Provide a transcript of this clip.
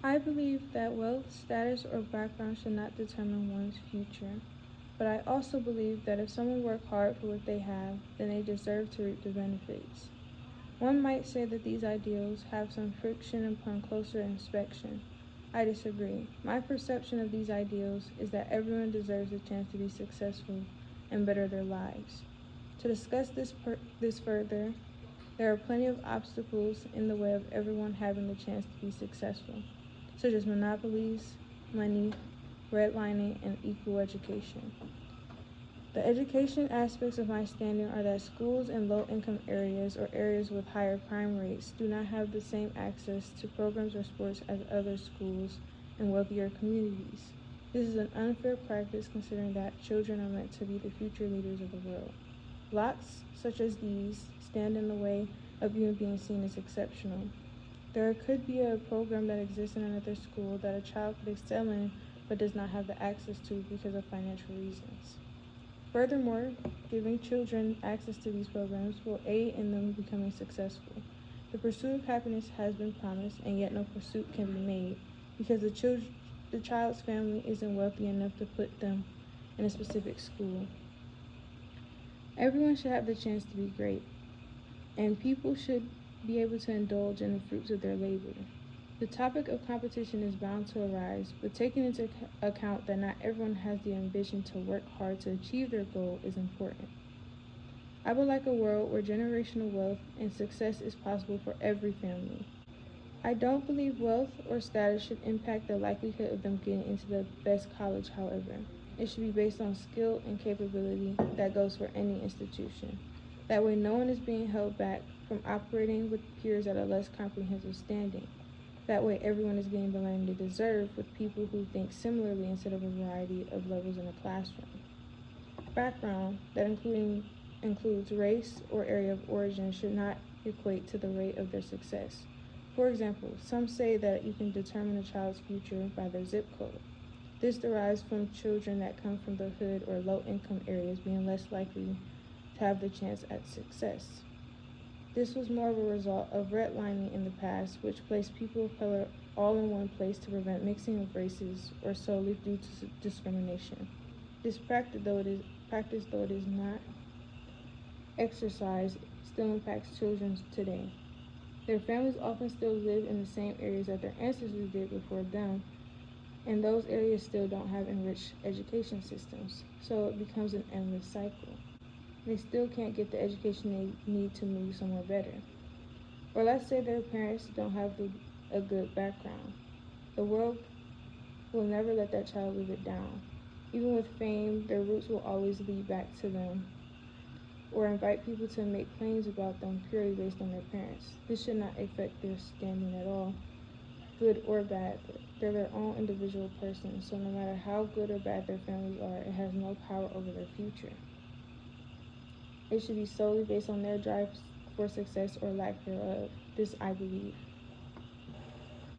I believe that wealth, status, or background should not determine one's future. But I also believe that if someone worked hard for what they have, then they deserve to reap the benefits. One might say that these ideals have some friction upon closer inspection. I disagree. My perception of these ideals is that everyone deserves a chance to be successful and better their lives. To discuss this further, there are plenty of obstacles in the way of everyone having the chance to be successful, such as monopolies, money, redlining, and equal education. The education aspects of my standing are that schools in low-income areas or areas with higher crime rates do not have the same access to programs or sports as other schools in wealthier communities. This is an unfair practice considering that children are meant to be the future leaders of the world. Blocks such as these stand in the way of even being seen as exceptional. There could be a program that exists in another school that a child could excel in but does not have the access to because of financial reasons. Furthermore, giving children access to these programs will aid in them becoming successful. The pursuit of happiness has been promised, and yet no pursuit can be made because the child's family isn't wealthy enough to put them in a specific school. Everyone should have the chance to be great, and people should be able to indulge in the fruits of their labor. The topic of competition is bound to arise, but taking into account that not everyone has the ambition to work hard to achieve their goal is important. I would like a world where generational wealth and success is possible for every family. I don't believe wealth or status should impact the likelihood of them getting into the best college, however. It should be based on skill and capability that goes for any institution. That way no one is being held back from operating with peers at a less comprehensive standing. That way everyone is getting the learning they deserve with people who think similarly instead of a variety of levels in a classroom. Background that includes race or area of origin should not equate to the rate of their success. For example, some say that you can determine a child's future by their zip code. This derives from children that come from the hood or low-income areas being less likely to have the chance at success. This was more of a result of redlining in the past, which placed people of color all in one place to prevent mixing of races or solely due to discrimination. This practice, though it is not exercised, still impacts children today. Their families often still live in the same areas that their ancestors did before them, and those areas still don't have enriched education systems, so it becomes an endless cycle. They still can't get the education they need to move somewhere better. Or let's say their parents don't have a good background. The world will never let that child live it down. Even with fame, their roots will always lead back to them or invite people to make claims about them purely based on their parents. This should not affect their standing at all, good or bad. They're their own individual person, so no matter how good or bad their families are, it has no power over their future. It should be solely based on their drive for success or lack thereof. This I believe.